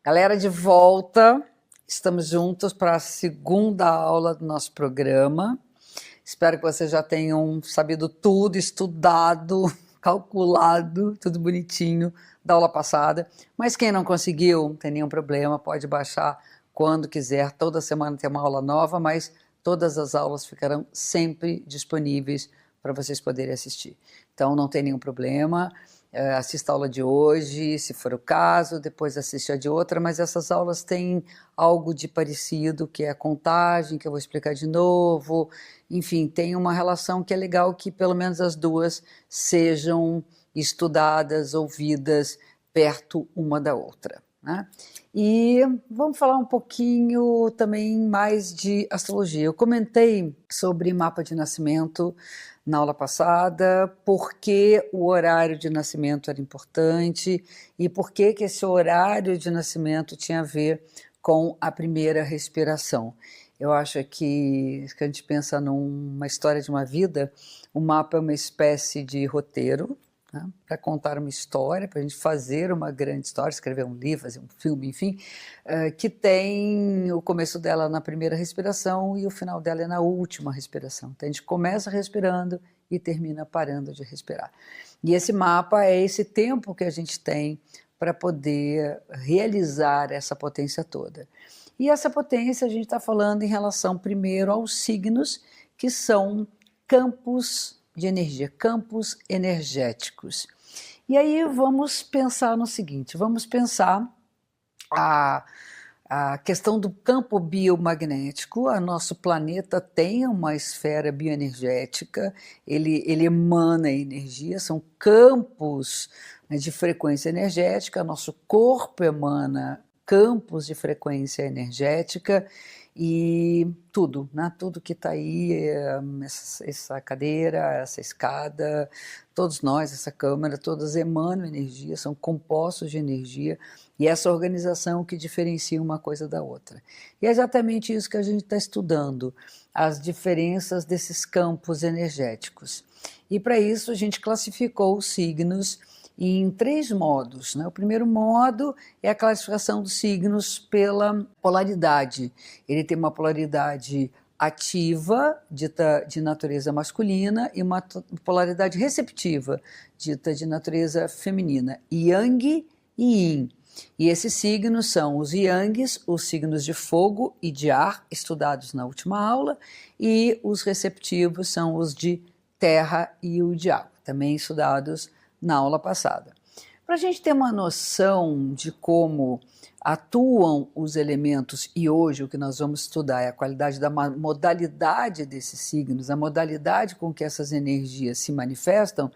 Galera, de volta, estamos juntos para a segunda aula do nosso programa. Espero que vocês já tenham sabido tudo, estudado, calculado, tudo bonitinho da aula passada. Mas quem não conseguiu, não tem nenhum problema, pode baixar quando quiser. Toda semana tem uma aula nova, mas todas as aulas ficarão sempre disponíveis para vocês poderem assistir. Então não tem nenhum problema. Assista a aula de hoje, se for o caso, depois assiste a de outra, mas essas aulas têm algo de parecido, que é a contagem, que eu vou explicar de novo, enfim, tem uma relação que é legal que pelo menos as duas sejam estudadas, ouvidas perto uma da outra, né? E vamos falar um pouquinho também mais de astrologia. Eu comentei sobre mapa de nascimento na aula passada, por que o horário de nascimento era importante e por que esse horário de nascimento tinha a ver com a primeira respiração. Eu acho que a gente pensa numa história de uma vida, o mapa é uma espécie de roteiro, né, para contar uma história, para a gente fazer uma grande história, escrever um livro, fazer um filme, enfim, que tem o começo dela na primeira respiração e o final dela é na última respiração. Então a gente começa respirando e termina parando de respirar. E esse mapa é esse tempo que a gente tem para poder realizar essa potência toda. E essa potência a gente está falando em relação primeiro aos signos, que são campos de energia, campos energéticos. E aí vamos pensar no seguinte, vamos pensar a questão do campo biomagnético. O nosso planeta tem uma esfera bioenergética, ele emana energia, são campos, né, de frequência energética, nosso corpo emana campos de frequência energética e tudo, né? Tudo que está aí, essa cadeira, essa escada, todos nós, essa câmera, todas emanam energia, são compostos de energia e essa organização que diferencia uma coisa da outra. E é exatamente isso que a gente está estudando, as diferenças desses campos energéticos. E para isso a gente classificou os signos em 3 modos, né? O primeiro modo é a classificação dos signos pela polaridade. Ele tem uma polaridade ativa, dita de natureza masculina, e uma polaridade receptiva, dita de natureza feminina, Yang e Yin. E esses signos são os Yangs, os signos de fogo e de ar, estudados na última aula, e os receptivos são os de terra e o de água, também estudados na aula passada. Para a gente ter uma noção de como atuam os elementos, e hoje o que nós vamos estudar é a qualidade da modalidade desses signos, a modalidade com que essas energias se manifestam,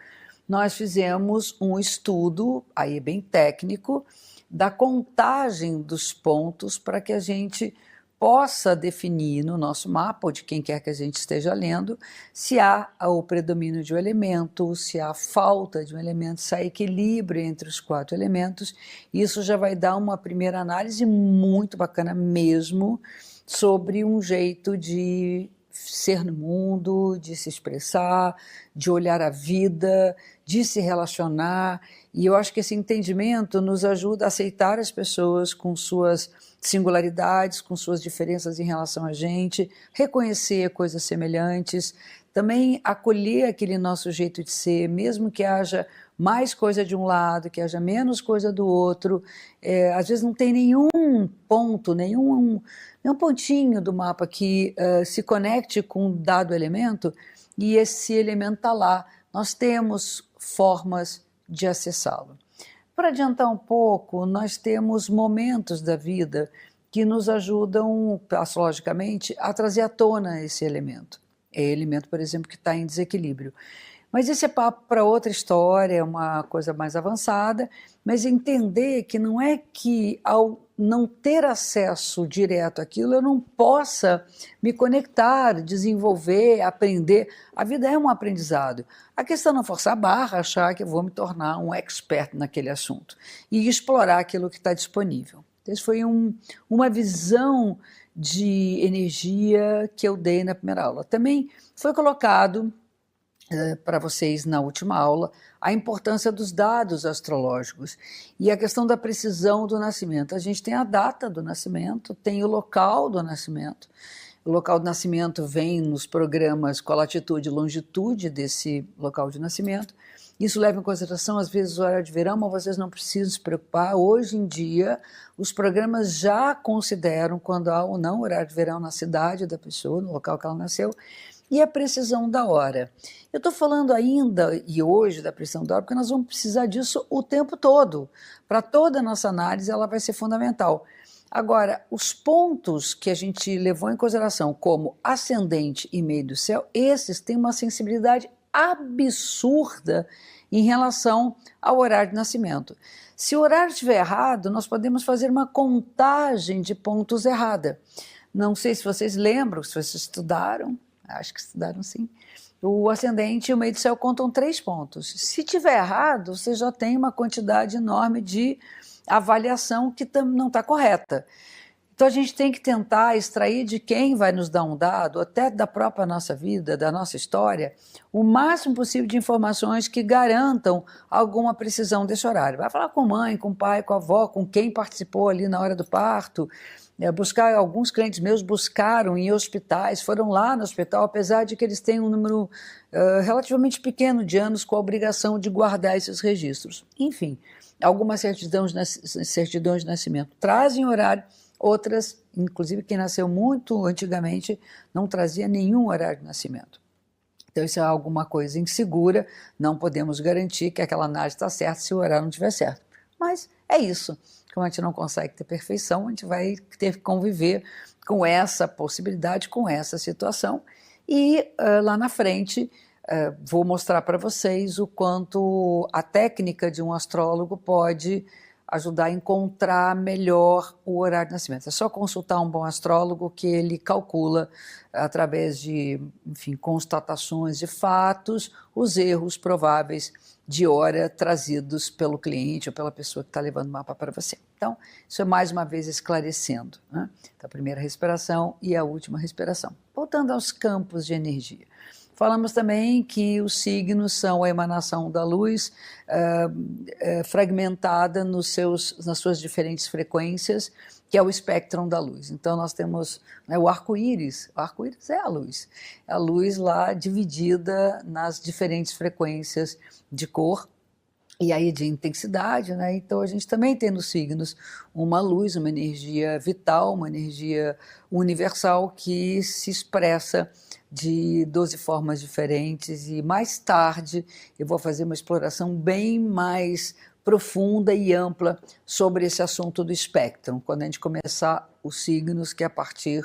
nós fizemos um estudo, aí bem técnico, da contagem dos pontos para que a gente possa definir no nosso mapa, ou de quem quer que a gente esteja lendo, se há o predomínio de um elemento, se há falta de um elemento, se há equilíbrio entre os 4 elementos. Isso já vai dar uma primeira análise muito bacana mesmo sobre um jeito de ser no mundo, de se expressar, de olhar a vida, de se relacionar. E eu acho que esse entendimento nos ajuda a aceitar as pessoas com suas singularidades, com suas diferenças em relação a gente, reconhecer coisas semelhantes, também acolher aquele nosso jeito de ser, mesmo que haja mais coisa de um lado, que haja menos coisa do outro. Às vezes não tem nenhum ponto, nenhum pontinho do mapa que se conecte com um dado elemento e esse elemento está lá. Nós temos formas de acessá-lo. Para adiantar um pouco, nós temos momentos da vida que nos ajudam, astrologicamente, a trazer à tona esse elemento. É elemento, por exemplo, que está em desequilíbrio. Mas esse é papo para outra história, é uma coisa mais avançada, mas entender que não é que ao não ter acesso direto àquilo, eu não possa me conectar, desenvolver, aprender. A vida é um aprendizado. A questão é não forçar a barra, achar que eu vou me tornar um expert naquele assunto e explorar aquilo que está disponível. Essa foi uma visão de energia que eu dei na primeira aula. Também foi colocado para vocês na última aula a importância dos dados astrológicos e a questão da precisão do nascimento. A gente tem a data do nascimento, tem o local do nascimento. O local do nascimento vem nos programas com a latitude e longitude desse local de nascimento. Isso leva em consideração, às vezes, o horário de verão, mas vocês não precisam se preocupar. Hoje em dia, os programas já consideram quando há ou não horário de verão na cidade da pessoa, no local que ela nasceu, e a precisão da hora. Eu estou falando ainda, e hoje, da precisão da hora, porque nós vamos precisar disso o tempo todo. Para toda a nossa análise, ela vai ser fundamental. Agora, os pontos que a gente levou em consideração como ascendente e meio do céu, esses têm uma sensibilidade absurda em relação ao horário de nascimento. Se o horário estiver errado, nós podemos fazer uma contagem de pontos errada. Não sei se vocês lembram, se vocês estudaram, acho que estudaram sim, o ascendente e o meio do céu contam 3 pontos. Se tiver errado, você já tem uma quantidade enorme de avaliação que não está correta. Então a gente tem que tentar extrair de quem vai nos dar um dado, até da própria nossa vida, da nossa história, o máximo possível de informações que garantam alguma precisão desse horário. Vai falar com mãe, com pai, com avó, com quem participou ali na hora do parto. Buscar, alguns clientes meus buscaram em hospitais, foram lá no hospital, apesar de que eles têm um número relativamente pequeno de anos com a obrigação de guardar esses registros. Enfim, algumas certidões de nascimento trazem horário, outras, inclusive quem nasceu muito antigamente, não trazia nenhum horário de nascimento. Então isso é alguma coisa insegura, não podemos garantir que aquela análise está certa se o horário não estiver certo. Mas é isso, como a gente não consegue ter perfeição, a gente vai ter que conviver com essa possibilidade, com essa situação, e lá na frente vou mostrar para vocês o quanto a técnica de um astrólogo pode ajudar a encontrar melhor o horário de nascimento. É só consultar um bom astrólogo que ele calcula, através de, enfim, constatações de fatos, os erros prováveis de hora trazidos pelo cliente ou pela pessoa que está levando o mapa para você. Então, isso é mais uma vez esclarecendo, né? Então, a primeira respiração e a última respiração. Voltando aos campos de energia. Falamos também que os signos são a emanação da luz fragmentada nas suas diferentes frequências, que é o espectro da luz. Então nós temos, né, o arco-íris é a luz lá dividida nas diferentes frequências de cor e aí de intensidade, né? Então a gente também tem nos signos uma luz, uma energia vital, uma energia universal que se expressa de 12 formas diferentes, e mais tarde eu vou fazer uma exploração bem mais profunda e ampla sobre esse assunto do espectro, quando a gente começar os signos, que é a partir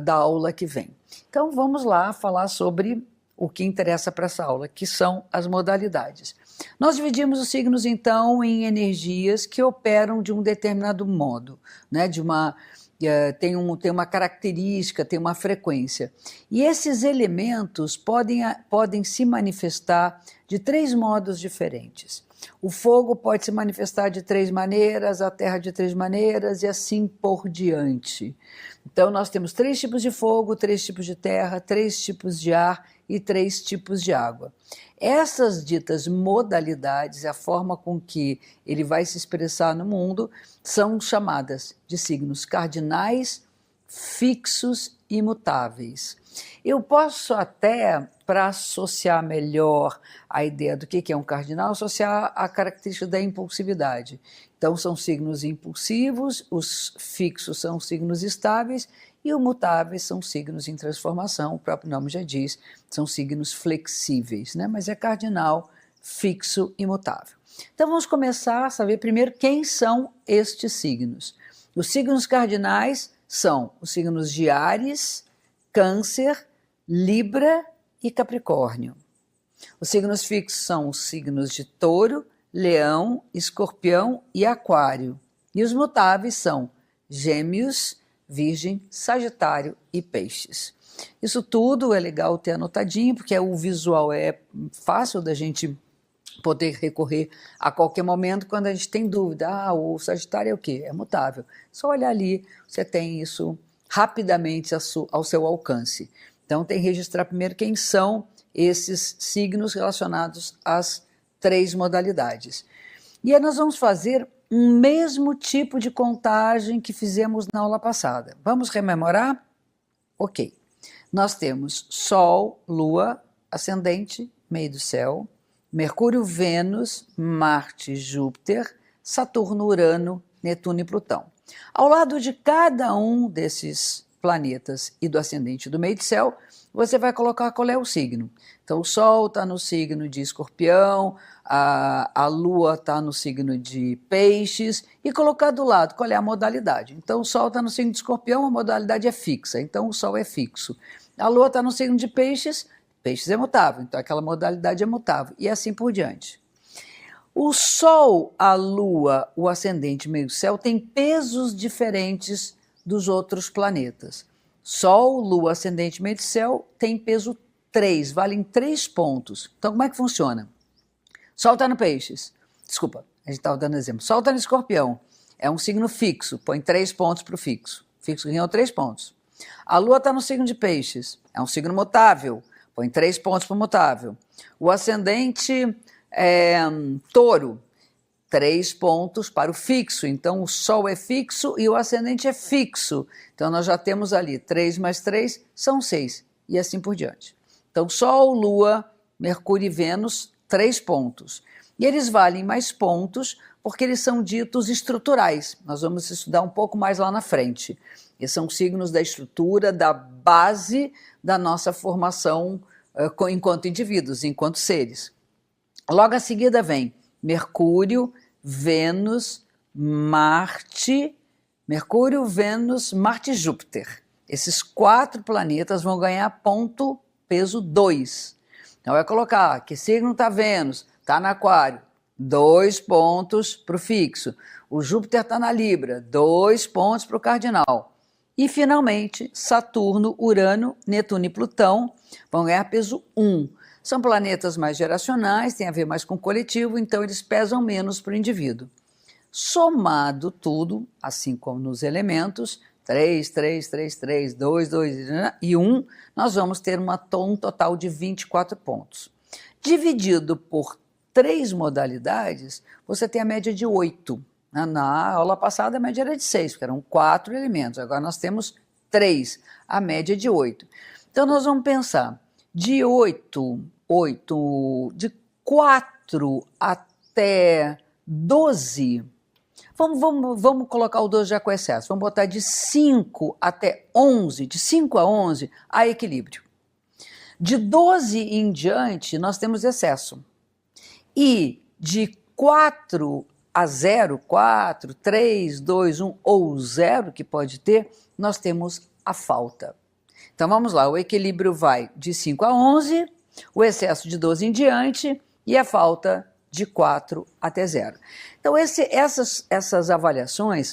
da aula que vem. Então vamos lá falar sobre o que interessa para essa aula, que são as modalidades. Nós dividimos os signos então em energias que operam de um determinado modo, né, tem uma característica, tem uma frequência. E esses elementos podem se manifestar de 3 modos diferentes. O fogo pode se manifestar de 3 maneiras, a terra de 3 maneiras e assim por diante. Então nós temos 3 tipos de fogo, 3 tipos de terra, 3 tipos de ar e 3 tipos de água. Essas ditas modalidades, a forma com que ele vai se expressar no mundo, são chamadas de signos cardinais, fixos e imutáveis. Eu posso até, para associar melhor a ideia do que é um cardinal, associar a característica da impulsividade. Então são signos impulsivos, os fixos são signos estáveis e os mutáveis são signos em transformação, o próprio nome já diz, são signos flexíveis, né? Mas é cardinal, fixo e mutável. Então vamos começar a saber primeiro quem são estes signos. Os signos cardinais são os signos de Áries, Câncer, Libra e Capricórnio. Os signos fixos são os signos de Touro, Leão, Escorpião e Aquário. E os mutáveis são Gêmeos, Virgem, Sagitário e Peixes. Isso tudo é legal ter anotadinho, porque o visual é fácil da gente poder recorrer a qualquer momento quando a gente tem dúvida. O Sagitário é o quê? É mutável. Só olhar ali, você tem isso rapidamente ao seu alcance. Então tem que registrar primeiro quem são esses signos relacionados às 3 modalidades. E aí nós vamos fazer um mesmo tipo de contagem que fizemos na aula passada. Vamos rememorar? Ok. Nós temos Sol, Lua, Ascendente, meio do céu, Mercúrio, Vênus, Marte, Júpiter, Saturno, Urano, Netuno e Plutão. Ao lado de cada um desses planetas e do ascendente do meio do céu, você vai colocar qual é o signo. Então, o Sol está no signo de Escorpião, a Lua está no signo de Peixes, e colocar do lado qual é a modalidade. Então, o Sol está no signo de Escorpião, a modalidade é fixa, então o Sol é fixo. A Lua está no signo de Peixes, Peixes é mutável, então aquela modalidade é mutável, e assim por diante. O Sol, a Lua, o ascendente e meio do céu têm pesos diferentes dos outros planetas. Sol, Lua, ascendente e meio do céu tem peso 3, valem 3 pontos. Então, como é que funciona? Sol está no Peixes. Desculpa, a gente estava dando exemplo. Sol está no Escorpião. É um signo fixo, põe 3 pontos para o fixo. Fixo ganhou 3 pontos. A Lua está no signo de Peixes. É um signo mutável, põe 3 pontos para o mutável. O ascendente é Touro, 3 pontos para o fixo. Então, o Sol é fixo e o ascendente é fixo. Então, nós já temos ali 3 mais 3 são 6, e assim por diante. Então, Sol, Lua, Mercúrio e Vênus, 3 pontos. E eles valem mais pontos porque eles são ditos estruturais. Nós vamos estudar um pouco mais lá na frente. Eles são signos da estrutura, da base da nossa formação enquanto indivíduos, enquanto seres. Logo a seguida vem Mercúrio, Vênus, Marte e Júpiter. Esses 4 planetas vão ganhar ponto peso 2. Então vai colocar que signo está Vênus, está no Aquário, 2 pontos para o fixo. O Júpiter está na Libra, 2 pontos para o cardinal. E finalmente Saturno, Urano, Netuno e Plutão vão ganhar peso 1. São planetas mais geracionais, tem a ver mais com o coletivo, então eles pesam menos para o indivíduo. Somado tudo, assim como nos elementos, 3, 3, 3, 3, 2, 2 e 1, nós vamos ter um total de 24 pontos. Dividido por 3 modalidades, você tem a média de 8. Na aula passada a média era de 6, porque eram 4 elementos, agora nós temos 3, a média de 8. Então nós vamos pensar, de 4 até 12, vamos colocar o 12 já com excesso, vamos botar de 5 até 11, de 5 a 11, há equilíbrio. De 12 em diante, nós temos excesso. E de 4 a 0, 4, 3, 2, 1 ou 0, que pode ter, nós temos a falta. Então vamos lá, o equilíbrio vai de 5 a 11, o excesso de 12 em diante e a falta de 4 até 0. Então essas avaliações,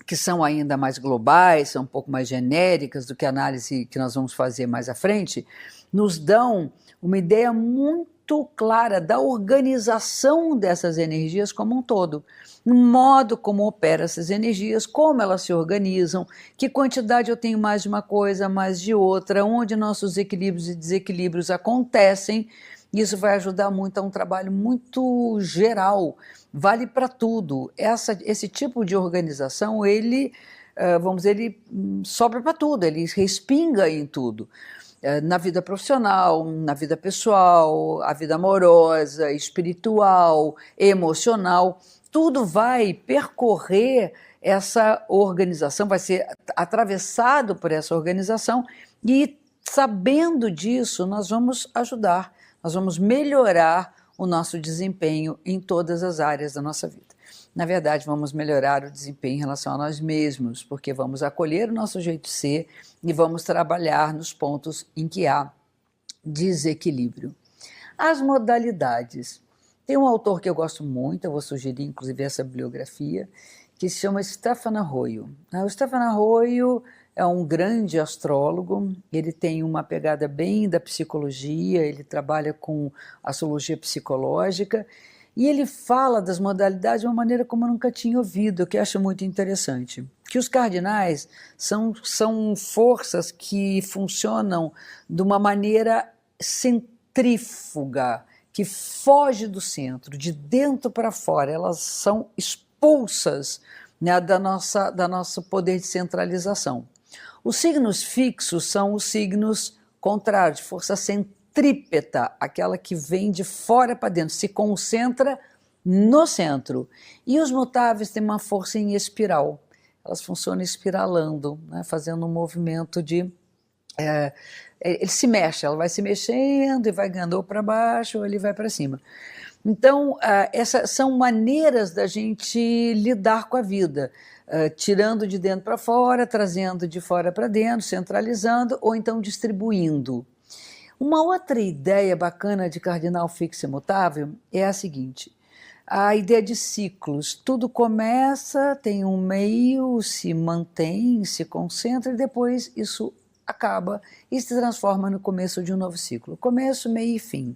que são ainda mais globais, são um pouco mais genéricas do que a análise que nós vamos fazer mais à frente, nos dão uma ideia muito clara da organização dessas energias como um todo, o modo como operam essas energias, como elas se organizam, que quantidade eu tenho mais de uma coisa, mais de outra, onde nossos equilíbrios e desequilíbrios acontecem. Isso vai ajudar muito a um trabalho muito geral, vale para tudo. Esse tipo de organização, ele sobra para tudo, ele respinga em tudo. Na vida profissional, na vida pessoal, a vida amorosa, espiritual, emocional, tudo vai percorrer essa organização, vai ser atravessado por essa organização e, sabendo disso, nós vamos ajudar, nós vamos melhorar o nosso desempenho em todas as áreas da nossa vida. Na verdade, vamos melhorar o desempenho em relação a nós mesmos, porque vamos acolher o nosso jeito de ser e vamos trabalhar nos pontos em que há desequilíbrio. As modalidades. Tem um autor que eu gosto muito, eu vou sugerir inclusive essa bibliografia, que se chama Stefan Arroyo. O Stefan Arroyo é um grande astrólogo, ele tem uma pegada bem da psicologia, ele trabalha com astrologia psicológica, e ele fala das modalidades de uma maneira como eu nunca tinha ouvido, que eu acho muito interessante. Que os cardinais são forças que funcionam de uma maneira centrífuga que foge do centro, de dentro para fora, elas são expulsas, né, da nosso poder de centralização. Os signos fixos são os signos contrários, de força centrípeta, aquela que vem de fora para dentro, se concentra no centro. E os mutáveis têm uma força em espiral, elas funcionam espiralando, né, fazendo um movimento de... ele se mexe, ela vai se mexendo e vai ganhando ou para baixo ou ele vai para cima. Então, essas são maneiras da gente lidar com a vida, tirando de dentro para fora, trazendo de fora para dentro, centralizando ou então distribuindo. Uma outra ideia bacana de cardinal fixo e mutável é a seguinte: a ideia de ciclos. Tudo começa, tem um meio, se mantém, se concentra e depois isso acaba e se transforma no começo de um novo ciclo. Começo, meio e fim.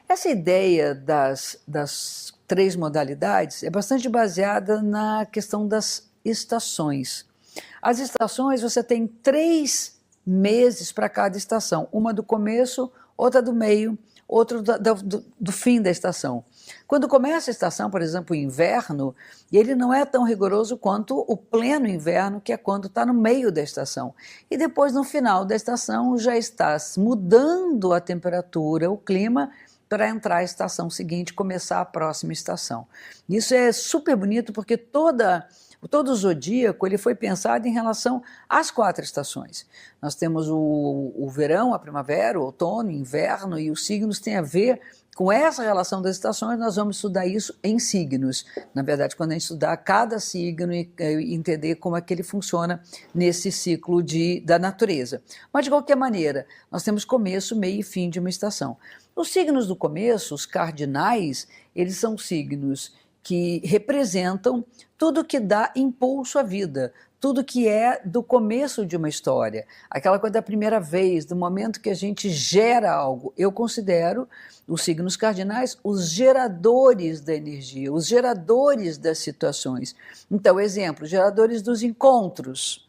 Essa ideia das três modalidades é bastante baseada na questão das estações. As estações, você tem 3 meses para cada estação, uma do começo, outra do meio, outra do fim da estação. Quando começa a estação, por exemplo, o inverno, ele não é tão rigoroso quanto o pleno inverno, que é quando está no meio da estação. E depois, no final da estação, já está mudando a temperatura, o clima, para entrar a estação seguinte, começar a próxima estação. Isso é super bonito porque todo o zodíaco ele foi pensado em relação às 4 estações. Nós temos o verão, a primavera, o outono, o inverno, e os signos têm a ver com essa relação das estações. Nós vamos estudar isso em signos. Na verdade, quando a gente estudar cada signo e entender como é que ele funciona nesse ciclo da natureza. Mas, de qualquer maneira, nós temos começo, meio e fim de uma estação. Os signos do começo, os cardinais, eles são signos que representam tudo que dá impulso à vida, tudo que é do começo de uma história, aquela coisa da primeira vez, do momento que a gente gera algo. Eu considero os signos cardinais os geradores da energia, os geradores das situações. Então, exemplo, geradores dos encontros.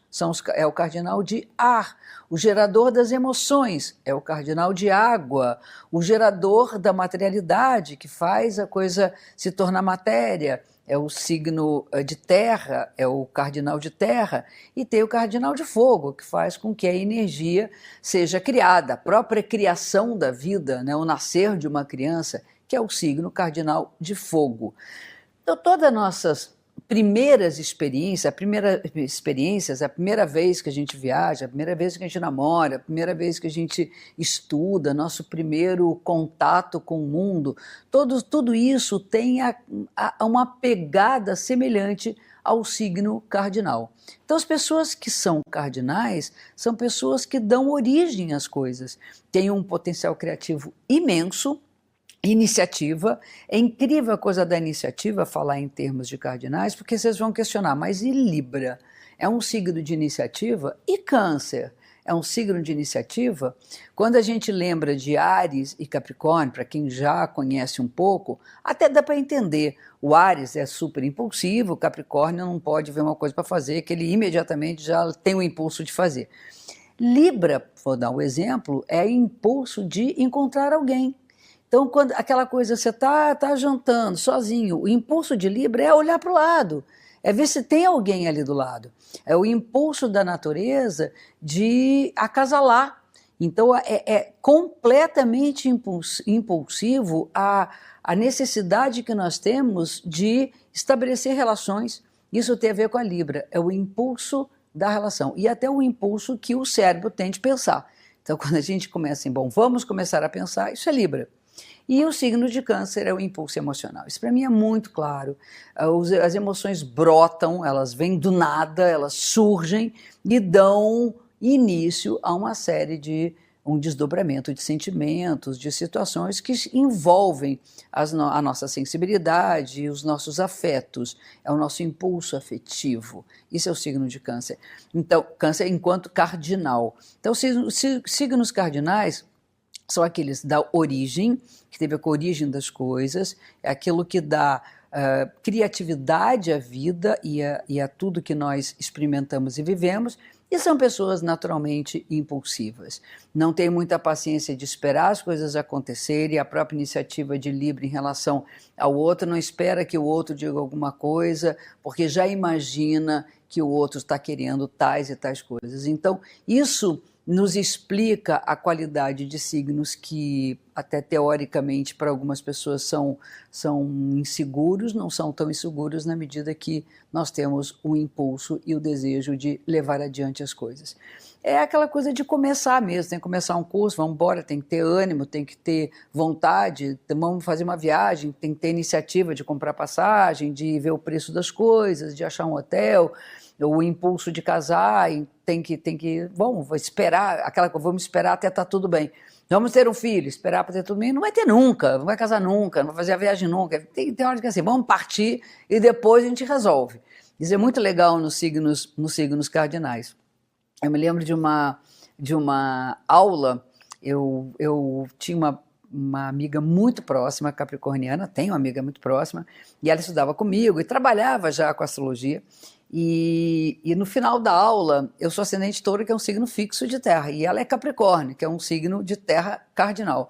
É o cardinal de ar, o gerador das emoções é o cardinal de água, o gerador da materialidade, que faz a coisa se tornar matéria, é o signo de terra, é o cardinal de terra, e tem o cardinal de fogo, que faz com que a energia seja criada, a própria criação da vida, né, o nascer de uma criança, que é o signo cardinal de fogo. Então, todas as nossas primeiras experiências, a primeira vez que a gente viaja, a primeira vez que a gente namora, a primeira vez que a gente estuda, nosso primeiro contato com o mundo, tudo isso tem uma pegada semelhante ao signo cardinal. Então, as pessoas que são cardinais são pessoas que dão origem às coisas, têm um potencial criativo imenso, iniciativa. É incrível a coisa da iniciativa, falar em termos de cardinais, porque vocês vão questionar, mas e Libra? É um signo de iniciativa? E Câncer? É um signo de iniciativa? Quando a gente lembra de Áries e Capricórnio, para quem já conhece um pouco, até dá para entender. O Áries é super impulsivo, o Capricórnio não pode ver uma coisa para fazer, que ele imediatamente já tem o impulso de fazer. Libra, vou dar um exemplo, é impulso de encontrar alguém. Então, quando aquela coisa, você está jantando sozinho, o impulso de Libra é olhar para o lado, é ver se tem alguém ali do lado. É o impulso da natureza de acasalar. Então, é completamente impulsivo a necessidade que nós temos de estabelecer relações. Isso tem a ver com a Libra, é o impulso da relação e até o impulso que o cérebro tem de pensar. Então, quando a gente começa assim, bom, vamos começar a pensar, isso é Libra. E o signo de Câncer é o impulso emocional. Isso para mim é muito claro. As emoções brotam, elas vêm do nada, elas surgem e dão início a uma série de um desdobramento de sentimentos, de situações que envolvem a nossa sensibilidade, os nossos afetos, é o nosso impulso afetivo. Isso é o signo de Câncer. Então, Câncer enquanto cardinal. Então, signos cardinais são aqueles da origem, que teve com a origem das coisas, é aquilo que dá criatividade à vida e a tudo que nós experimentamos e vivemos, E são pessoas naturalmente impulsivas. Não têm muita paciência de esperar as coisas acontecerem, a própria iniciativa de Libra em relação ao outro, não espera que o outro diga alguma coisa, porque já imagina que o outro está querendo tais e tais coisas. Então, isso nos explica a qualidade de signos que, até teoricamente, para algumas pessoas são inseguros, não são tão inseguros na medida que nós temos o impulso e o desejo de levar adiante as coisas. É aquela coisa de começar mesmo, tem que começar um curso, vamos embora, tem que ter ânimo, tem que ter vontade, vamos fazer uma viagem, tem que ter iniciativa de comprar passagem, de ver o preço das coisas, de achar um hotel, o impulso de casar, vamos esperar, vamos esperar até estar tudo bem. Vamos ter um filho, esperar para ter tudo bem, não vai ter nunca, não vai casar nunca, não vai fazer a viagem nunca. Tem hora que é assim, vamos partir e depois a gente resolve. Isso é muito legal nos signos cardinais. Eu me lembro de uma aula, eu tinha uma amiga muito próxima, capricorniana, tenho uma amiga muito próxima, e ela estudava comigo e trabalhava já com astrologia. E no final da aula, eu sou ascendente touro, que é um signo fixo de terra, e ela é Capricórnio, que é um signo de terra cardinal.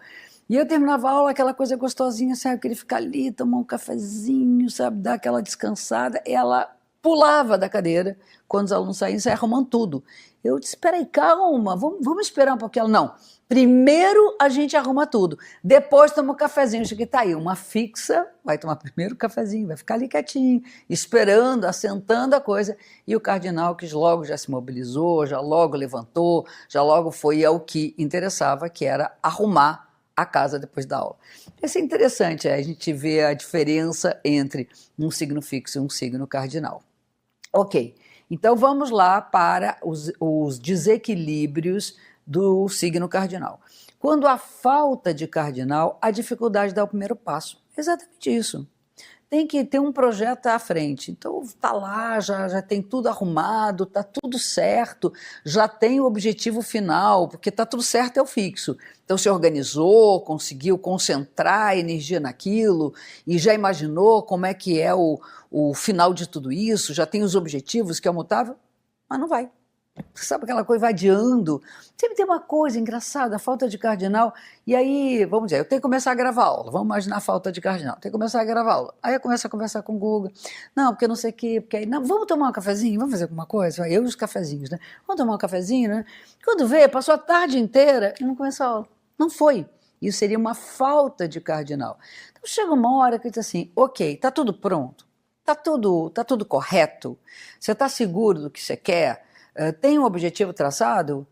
E eu terminava a aula, aquela coisa gostosinha, sabe, eu queria ficar ali, tomar um cafezinho, sabe, dar aquela descansada. Ela pulava da cadeira quando os alunos saíam, saia arrumando tudo. Eu disse, espera aí, calma, vamos esperar um pouquinho. Ela, não, primeiro a gente arruma tudo, depois toma um cafezinho. Eu cheguei, tá aí, uma fixa, vai tomar primeiro o cafezinho, vai ficar ali quietinho, esperando, assentando a coisa. E o cardinal, que logo já se mobilizou, já logo levantou, já logo foi ao que interessava, que era arrumar a casa depois da aula. Isso é interessante, a gente vê a diferença entre um signo fixo e um signo cardinal. Ok, então vamos lá para os desequilíbrios do signo cardinal. Quando há falta de cardinal, a dificuldade de dar o primeiro passo. Exatamente isso. Tem que ter um projeto à frente. Então está lá, já tem tudo arrumado, está tudo certo, já tem o objetivo final, porque está tudo certo, é o fixo. Então se organizou, conseguiu concentrar a energia naquilo e já imaginou como é que é o final de tudo isso, já tem os objetivos, que é o mutável, mas não vai. Sabe aquela coisa vai adiando? Sempre tem uma coisa engraçada, a falta de cardinal. E aí, vamos dizer, eu tenho que começar a gravar aula. Vamos imaginar a falta de cardinal. Tenho que começar a gravar aula. Aí eu começo a conversar com o Guga. Não, porque não sei o quê, porque aí, não, vamos tomar um cafezinho, vamos fazer alguma coisa? Eu e os cafezinhos, né? Vamos tomar um cafezinho, né? Quando vê, passou a tarde inteira e não começou a aula. Não foi. Isso seria uma falta de cardinal. Então chega uma hora que diz assim, ok, está tudo pronto, está tudo correto, você está seguro do que você quer, tem um objetivo traçado,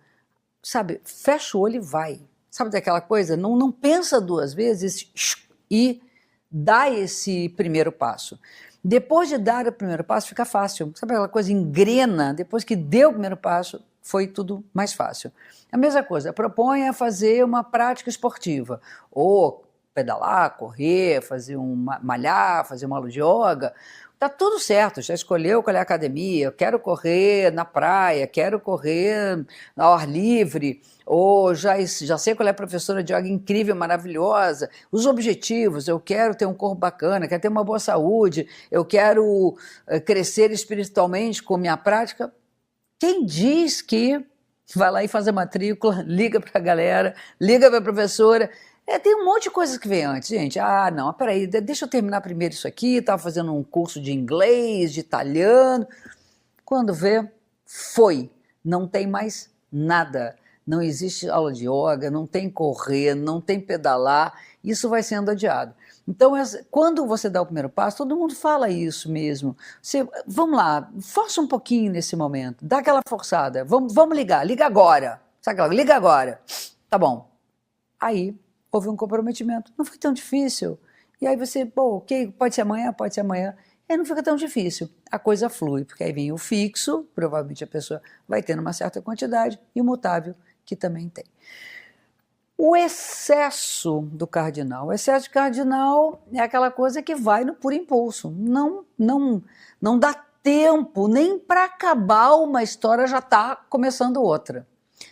sabe, fecha o olho e vai. Sabe daquela coisa? Não pensa duas vezes e dá esse primeiro passo. Depois de dar o primeiro passo, fica fácil. Sabe aquela coisa engrena? Depois que deu o primeiro passo, foi tudo mais fácil. A mesma coisa, propõe a fazer uma prática esportiva, ou pedalar, correr, malhar, fazer uma aula de yoga. Tá tudo certo, já escolheu qual é a academia, eu quero correr na praia, quero correr ao ar livre, ou já sei qual é a professora de yoga incrível, maravilhosa, os objetivos, eu quero ter um corpo bacana, quero ter uma boa saúde, eu quero crescer espiritualmente com minha prática. Quem diz que vai lá e faz a matrícula, liga para a galera, liga para a professora. Tem um monte de coisas que vem antes, gente. Ah, não, peraí, deixa eu terminar primeiro isso aqui. Estava fazendo um curso de inglês, de italiano. Quando vê, foi. Não tem mais nada. Não existe aula de yoga, não tem correr, não tem pedalar. Isso vai sendo adiado. Então, quando você dá o primeiro passo, todo mundo fala isso mesmo. Vamos lá, força um pouquinho nesse momento, dá aquela forçada. Vamos ligar, liga agora. Sabe aquela, liga agora. Tá bom. Aí houve um comprometimento. Não foi tão difícil. E aí você, ok, pode ser amanhã, pode ser amanhã. E não fica tão difícil. A coisa flui, porque aí vem o fixo, provavelmente a pessoa vai tendo uma certa quantidade, e o mutável, que também tem. O excesso do cardinal. O excesso de cardinal é aquela coisa que vai por impulso. Não dá tempo nem para acabar uma história, já está começando outra.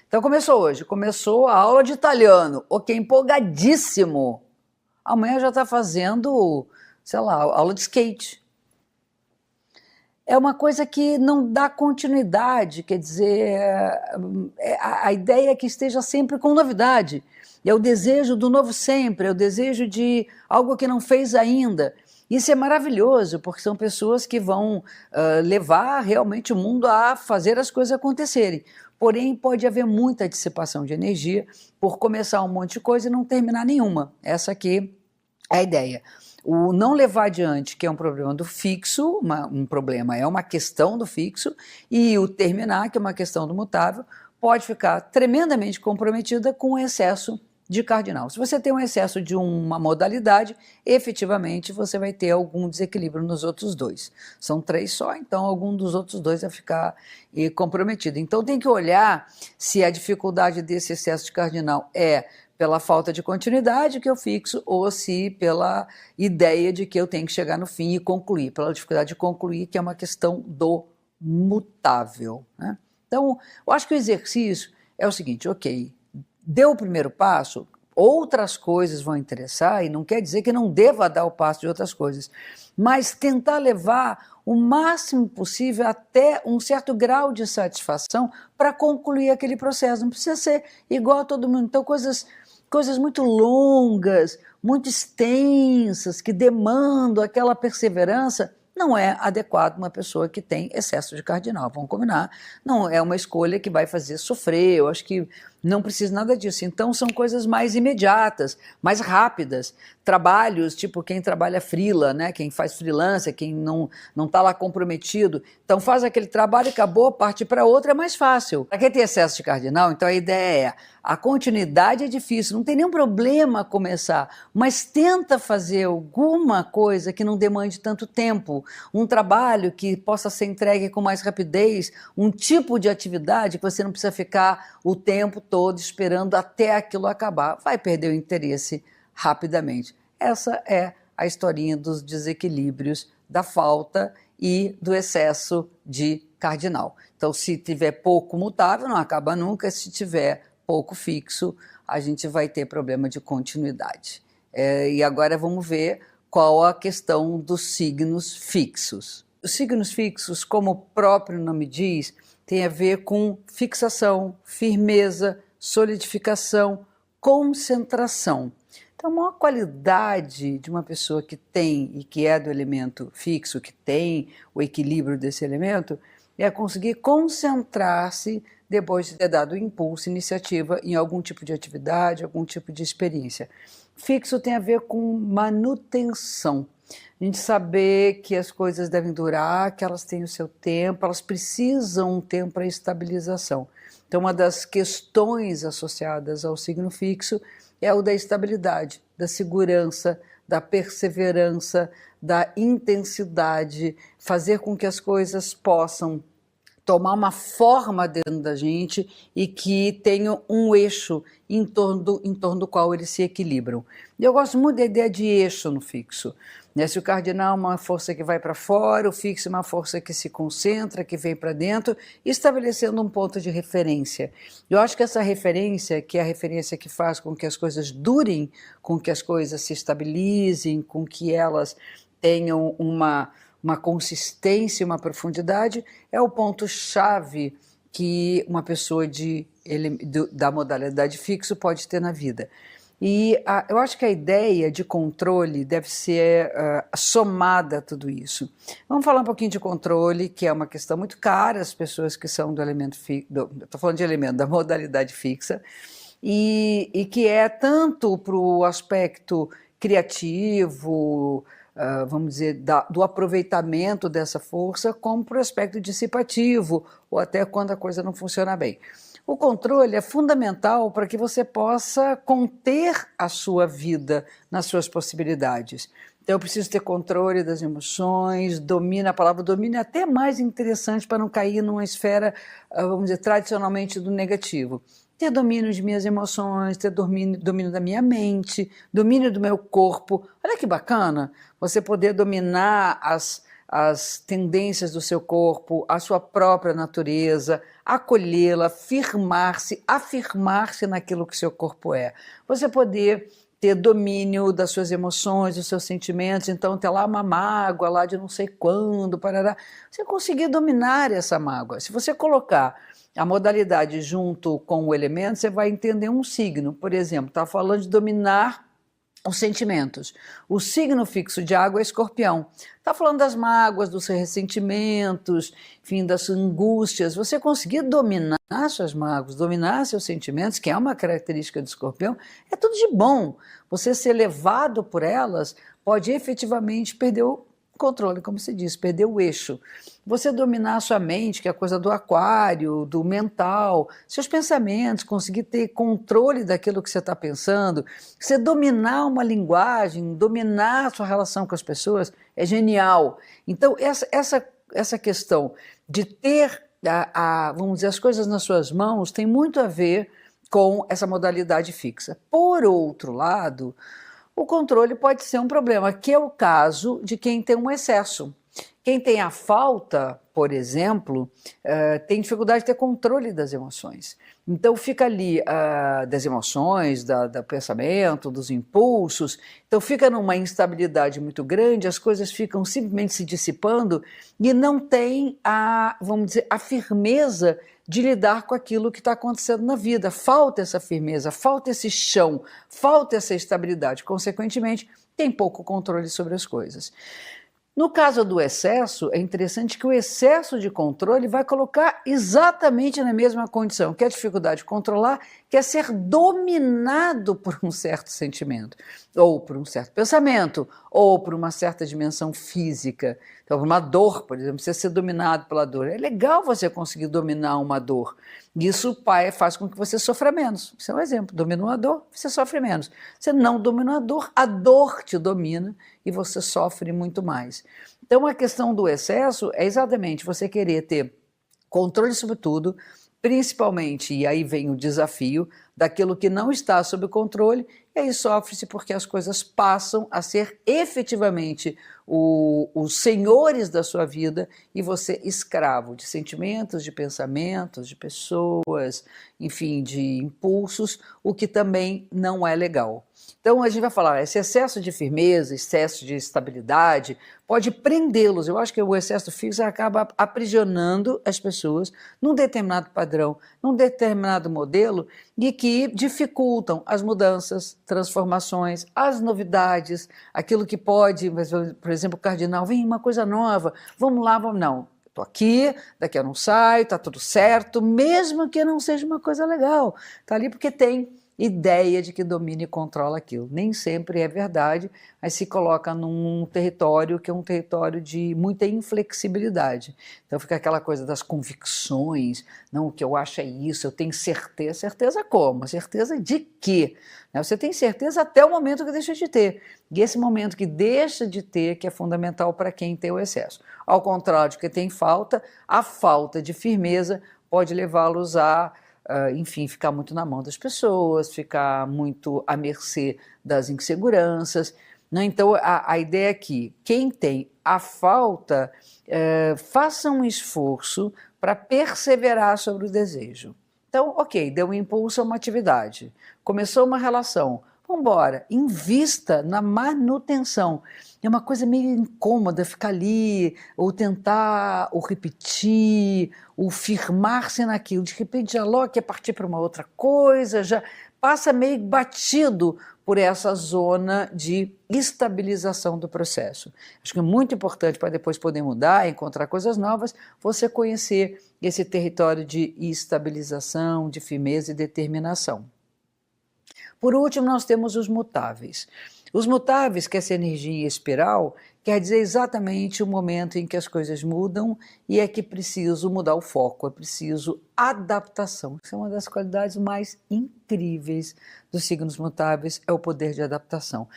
Então começou hoje, começou a aula de italiano, ok, empolgadíssimo. Amanhã já está fazendo, sei lá, aula de skate. é uma coisa que não dá continuidade, quer dizer, a ideia é que esteja sempre com novidade. É o desejo do novo sempre, é o desejo de algo que não fez ainda. Isso é maravilhoso, porque são pessoas que vão levar realmente o mundo a fazer as coisas acontecerem. Porém, pode haver muita dissipação de energia por começar um monte de coisa e não terminar nenhuma. Essa aqui é a ideia. O não levar adiante, que é um problema do fixo, um problema é uma questão do fixo, e o terminar, que é uma questão do mutável, pode ficar tremendamente comprometida com o excesso de cardinal. Se você tem um excesso de uma modalidade, efetivamente você vai ter algum desequilíbrio nos outros dois. São 3 só, então algum dos outros dois vai ficar comprometido. Então tem que olhar se a dificuldade desse excesso de cardinal é pela falta de continuidade que eu fixo, ou se pela ideia de que eu tenho que chegar no fim e concluir, pela dificuldade de concluir, que é uma questão do mutável, né? Então, eu acho que o exercício é o seguinte, ok, deu o primeiro passo, outras coisas vão interessar, e não quer dizer que não deva dar o passo de outras coisas, mas tentar levar o máximo possível até um certo grau de satisfação para concluir aquele processo. Não precisa ser igual a todo mundo. Então, coisas muito longas, muito extensas, que demandam aquela perseverança, não é adequado uma pessoa que tem excesso de cardinal, vamos combinar. Não é uma escolha que vai fazer sofrer, eu acho que não precisa nada disso. Então são coisas mais imediatas, mais rápidas, trabalhos tipo quem trabalha freela, né? Quem faz freelancer, quem não está lá comprometido, então faz aquele trabalho e acabou, parte para outra, é mais fácil. Para quem tem excesso de cardinal, então a ideia é, a continuidade é difícil, não tem nenhum problema começar, mas tenta fazer alguma coisa que não demande tanto tempo, um trabalho que possa ser entregue com mais rapidez, um tipo de atividade que você não precisa ficar o tempo todo esperando até aquilo acabar, vai perder o interesse rapidamente. Essa é a historinha dos desequilíbrios, da falta e do excesso de cardinal. Então, se tiver pouco mutável, não acaba nunca, se tiver pouco fixo, a gente vai ter problema de continuidade. E agora vamos ver qual a questão dos signos fixos. Os signos fixos, como o próprio nome diz, tem a ver com fixação, firmeza, solidificação, concentração. Então, a maior qualidade de uma pessoa que tem e que é do elemento fixo, que tem o equilíbrio desse elemento, é conseguir concentrar-se depois de ter dado impulso, iniciativa em algum tipo de atividade, algum tipo de experiência. Fixo tem a ver com manutenção. A gente saber que as coisas devem durar, que elas têm o seu tempo, elas precisam um tempo para estabilização. Então, uma das questões associadas ao signo fixo é o da estabilidade, da segurança, da perseverança, da intensidade, fazer com que as coisas possam tomar uma forma dentro da gente e que tenham um eixo em torno do qual eles se equilibram. E eu gosto muito da ideia de eixo no fixo. Se o cardinal é uma força que vai para fora, o fixo é uma força que se concentra, que vem para dentro, estabelecendo um ponto de referência. Eu acho que essa referência, que é a referência que faz com que as coisas durem, com que as coisas se estabilizem, com que elas tenham uma consistência, uma profundidade, é o ponto-chave que uma pessoa da modalidade fixo pode ter na vida. E eu acho que a ideia de controle deve ser somada a tudo isso. Vamos falar um pouquinho de controle, que é uma questão muito cara às pessoas que são do elemento fixo, estou falando de elemento da modalidade fixa, e que é tanto para o aspecto criativo, vamos dizer, do aproveitamento dessa força, como para o aspecto dissipativo, ou até quando a coisa não funciona bem. O controle é fundamental para que você possa conter a sua vida nas suas possibilidades. Então, eu preciso ter controle das emoções, a palavra domínio é até mais interessante para não cair numa esfera, vamos dizer, tradicionalmente do negativo. Ter domínio de minhas emoções, ter domínio da minha mente, domínio do meu corpo. Olha que bacana você poder dominar as tendências do seu corpo, a sua própria natureza, acolhê-la, afirmar-se naquilo que seu corpo é. Você poder ter domínio das suas emoções, dos seus sentimentos, então ter lá uma mágoa lá de não sei quando, parará. Você conseguir dominar essa mágoa. Se você colocar a modalidade junto com o elemento, você vai entender um signo. Por exemplo, está falando de dominar os sentimentos. O signo fixo de água é Escorpião. Está falando das mágoas, dos ressentimentos, enfim, das angústias. Você conseguir dominar suas mágoas, dominar seus sentimentos, que é uma característica do Escorpião, é tudo de bom. Você ser levado por elas pode efetivamente perder o controle, como se diz, perder o eixo. Você dominar a sua mente, que é a coisa do aquário, do mental, seus pensamentos, conseguir ter controle daquilo que você está pensando, você dominar uma linguagem, dominar a sua relação com as pessoas, é genial. Então, essa questão de ter, vamos dizer, as coisas nas suas mãos tem muito a ver com essa modalidade fixa. Por outro lado, o controle pode ser um problema, que é o caso de quem tem um excesso. Quem tem a falta, por exemplo, tem dificuldade de ter controle das emoções. Então fica ali das emoções, do pensamento, dos impulsos, então fica numa instabilidade muito grande, as coisas ficam simplesmente se dissipando e não tem vamos dizer, a firmeza de lidar com aquilo que está acontecendo na vida. Falta essa firmeza, falta esse chão, falta essa estabilidade. Consequentemente, tem pouco controle sobre as coisas. No caso do excesso, é interessante que o excesso de controle vai colocar exatamente na mesma condição, que é a dificuldade de controlar, que é ser dominado por um certo sentimento, ou por um certo pensamento, ou por uma certa dimensão física. Então, por uma dor, por exemplo, você ser dominado pela dor. É legal você conseguir dominar uma dor. Isso faz com que você sofra menos. Isso é um exemplo. Dominou a dor, você sofre menos. Você não dominou a dor te domina e você sofre muito mais. Então, a questão do excesso é exatamente você querer ter controle sobre tudo, principalmente, e aí vem o desafio, daquilo que não está sob controle, e aí sofre-se porque as coisas passam a ser efetivamente os senhores da sua vida e você escravo de sentimentos, de pensamentos, de pessoas, enfim, de impulsos, o que também não é legal. Então a gente vai falar, esse excesso de firmeza, excesso de estabilidade, pode prendê-los. Eu acho que o excesso fixo acaba aprisionando as pessoas num determinado padrão, num determinado modelo, e que dificultam as mudanças, transformações, as novidades, aquilo que pode, por exemplo, o cardinal, vem uma coisa nova, vamos lá, vamos não. Estou aqui, daqui eu não saio, está tudo certo, mesmo que não seja uma coisa legal. Está ali porque tem ideia de que domina e controla aquilo. Nem sempre é verdade, mas se coloca num território que é um território de muita inflexibilidade. Então fica aquela coisa das convicções, não, o que eu acho é isso, eu tenho certeza. Certeza como? Certeza de quê? Você tem certeza até o momento que deixa de ter. E esse momento que deixa de ter que é fundamental para quem tem o excesso. Ao contrário de quem tem falta, a falta de firmeza pode levá-los a enfim, ficar muito na mão das pessoas, ficar muito à mercê das inseguranças. Né? Então, a ideia é que quem tem a falta, faça um esforço para perseverar sobre o desejo. Então, ok, deu um impulso a uma atividade, começou uma relação, vamos embora, invista na manutenção. É uma coisa meio incômoda ficar ali, ou tentar, ou repetir, ou firmar-se naquilo. De repente já logo quer partir para uma outra coisa, já passa meio batido por essa zona de estabilização do processo. Acho que é muito importante para depois poder mudar, encontrar coisas novas, você conhecer esse território de estabilização, de firmeza e determinação. Por último, nós temos os mutáveis. Os mutáveis, que essa energia em espiral, quer dizer exatamente o momento em que as coisas mudam e é que preciso mudar o foco, é preciso adaptação. Isso é uma das qualidades mais incríveis dos signos mutáveis, é o poder de adaptação.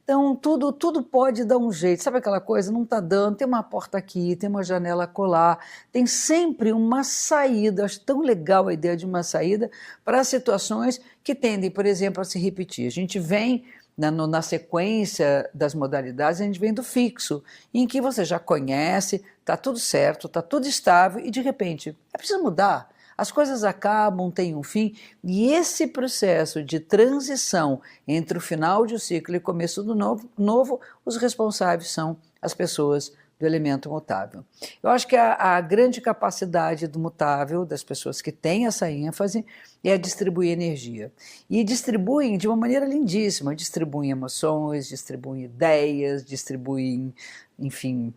Então, tudo pode dar um jeito, sabe aquela coisa? Não está dando, tem uma porta aqui, tem uma janela acolá, tem sempre uma saída. Acho tão legal a ideia de uma saída para situações que tendem, por exemplo, a se repetir. A gente vem na sequência das modalidades, a gente vem do fixo, em que você já conhece, está tudo certo, está tudo estável e de repente é preciso mudar. As coisas acabam, têm um fim, e esse processo de transição entre o final de um ciclo e o começo do novo, os responsáveis são as pessoas do elemento mutável. Eu acho que a grande capacidade do mutável, das pessoas que têm essa ênfase, é distribuir energia. E distribuem de uma maneira lindíssima, distribuem emoções, distribuem ideias, distribuem, enfim,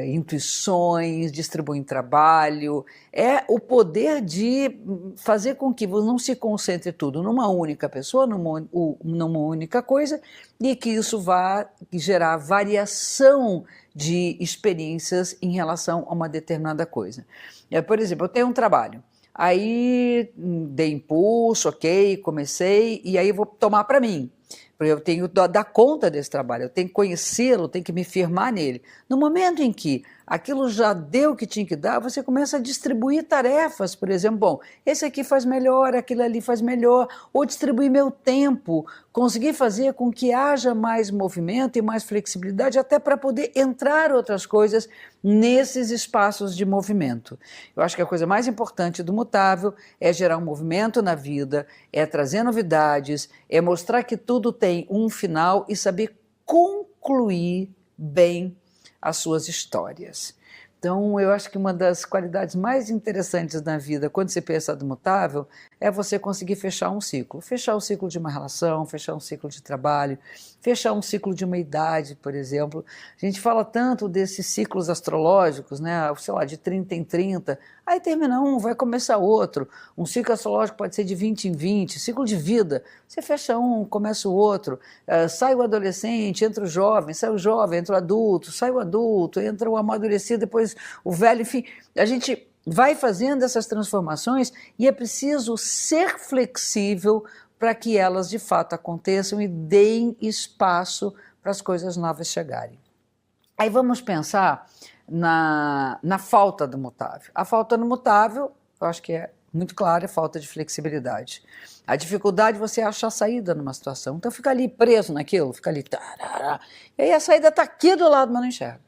intuições, distribuem trabalho. É o poder de fazer com que você não se concentre tudo numa única pessoa, numa única coisa, e que isso vá gerar variação de experiências em relação a uma determinada coisa. Por exemplo, eu tenho um trabalho, aí dei impulso, ok, comecei, e aí eu vou tomar para mim. Porque eu tenho que dar conta desse trabalho, eu tenho que conhecê-lo, tenho que me firmar nele. No momento em que aquilo já deu o que tinha que dar, você começa a distribuir tarefas, por exemplo, bom, esse aqui faz melhor, aquele ali faz melhor, ou distribuir meu tempo, conseguir fazer com que haja mais movimento e mais flexibilidade, até para poder entrar outras coisas nesses espaços de movimento. Eu acho que a coisa mais importante do mutável é gerar um movimento na vida, é trazer novidades, é mostrar que tudo tem um final e saber concluir bem as suas histórias. Então, eu acho que uma das qualidades mais interessantes na vida, quando você pensa do mutável, é você conseguir fechar um ciclo. Fechar o ciclo de uma relação, fechar um ciclo de trabalho, fechar um ciclo de uma idade, por exemplo. A gente fala tanto desses ciclos astrológicos, né? Sei lá, de 30 em 30, aí termina um, vai começar outro. Um ciclo astrológico pode ser de 20 em 20, ciclo de vida. Você fecha um, começa o outro. Sai o adolescente, entra o jovem, sai o jovem, entra o adulto, sai o adulto, entra o amadurecido, depois o velho, enfim. A gente vai fazendo essas transformações e é preciso ser flexível para que elas de fato aconteçam e deem espaço para as coisas novas chegarem. Aí vamos pensar na falta do mutável. A falta do mutável, eu acho que é muito clara, é falta de flexibilidade. A dificuldade de você achar saída numa situação. Então fica ali preso naquilo, fica ali, tarará, e aí a saída está aqui do lado, mas não enxerga.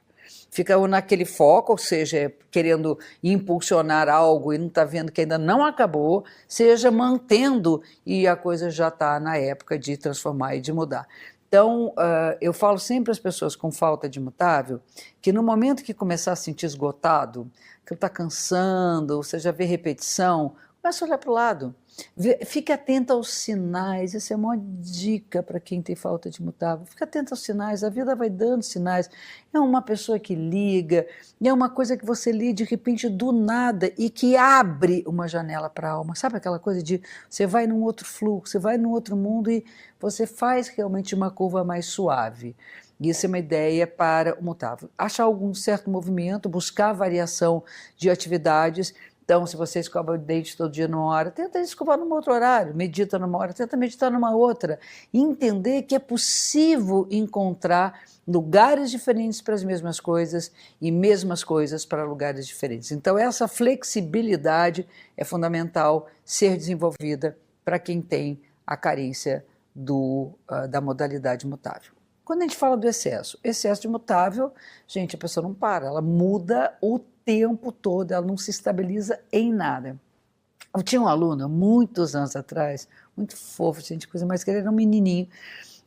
Fica naquele foco, ou seja, querendo impulsionar algo e não está vendo que ainda não acabou, seja mantendo e a coisa já está na época de transformar e de mudar. Então, eu falo sempre às pessoas com falta de mutável que no momento que começar a se sentir esgotado, que está cansando, você já vê repetição, começa a olhar para o lado. Fique atento aos sinais, essa é uma dica para quem tem falta de mutável. Fique atento aos sinais, a vida vai dando sinais. É uma pessoa que liga, é uma coisa que você lê de repente do nada e que abre uma janela para a alma. Sabe aquela coisa de você vai num outro fluxo, você vai num outro mundo e você faz realmente uma curva mais suave. Isso é uma ideia para o mutável. Achar algum certo movimento, buscar variação de atividades. Então, se você escova o dente todo dia numa hora, tenta escovar num outro horário, medita numa hora, tenta meditar numa outra. E entender que é possível encontrar lugares diferentes para as mesmas coisas e mesmas coisas para lugares diferentes. Então, essa flexibilidade é fundamental ser desenvolvida para quem tem a carência da modalidade mutável. Quando a gente fala do excesso de mutável, gente, a pessoa não para, ela muda o tempo todo, ela não se estabiliza em nada. Eu tinha um aluno, muitos anos atrás, muito fofo, gente, coisa mais que ele era um menininho,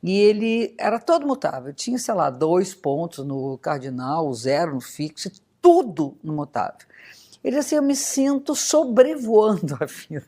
e ele era todo mutável, tinha, sei lá, 2 pontos no cardinal, 0 no fixo, tudo no mutável. Ele disse assim, eu me sinto sobrevoando a vida.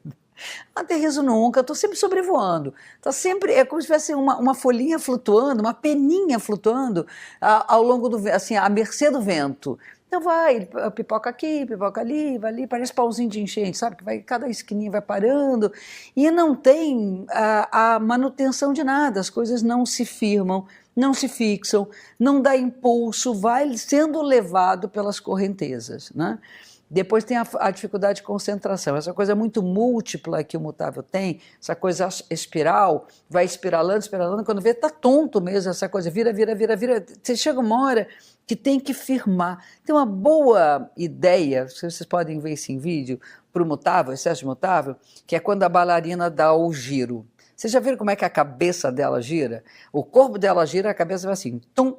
Não aterrizo nunca, estou sempre sobrevoando. Tá sempre, é como se tivesse uma folhinha flutuando, uma peninha flutuando ao longo do vento, assim, à mercê do vento. Então vai, pipoca aqui, pipoca ali, vai ali, parece pauzinho de enchente, sabe? Que vai, cada esquininha vai parando e não tem a manutenção de nada, as coisas não se firmam, não se fixam, não dá impulso, vai sendo levado pelas correntezas, né? Depois tem a dificuldade de concentração, essa coisa muito múltipla que o mutável tem, essa coisa espiral, vai espiralando, quando vê, está tonto mesmo, essa coisa vira. Você chega uma hora que tem que firmar. Tem uma boa ideia, vocês podem ver isso em vídeo, para o mutável, excesso de mutável, que é quando a bailarina dá o giro. Vocês já viram como é que a cabeça dela gira? O corpo dela gira, a cabeça vai assim, tum,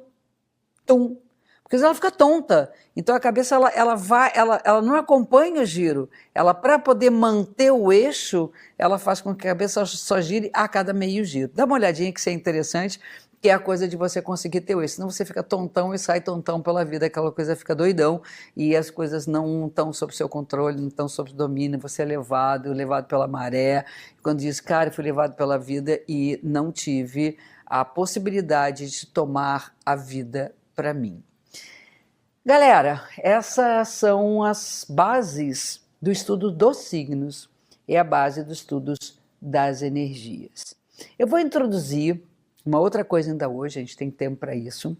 tum. Porque senão ela fica tonta. Então a cabeça ela não acompanha o giro. Ela, para poder manter o eixo, ela faz com que a cabeça só gire a cada meio giro. Dá uma olhadinha que isso é interessante, que é a coisa de você conseguir ter o eixo. Senão você fica tontão e sai tontão pela vida, aquela coisa fica doidão e as coisas não estão sob seu controle, não estão sob domínio, você é levado pela maré. Quando diz, cara, eu fui levado pela vida e não tive a possibilidade de tomar a vida para mim. Galera, essas são as bases do estudo dos signos e a base dos estudos das energias. Eu vou introduzir uma outra coisa ainda hoje, a gente tem tempo para isso,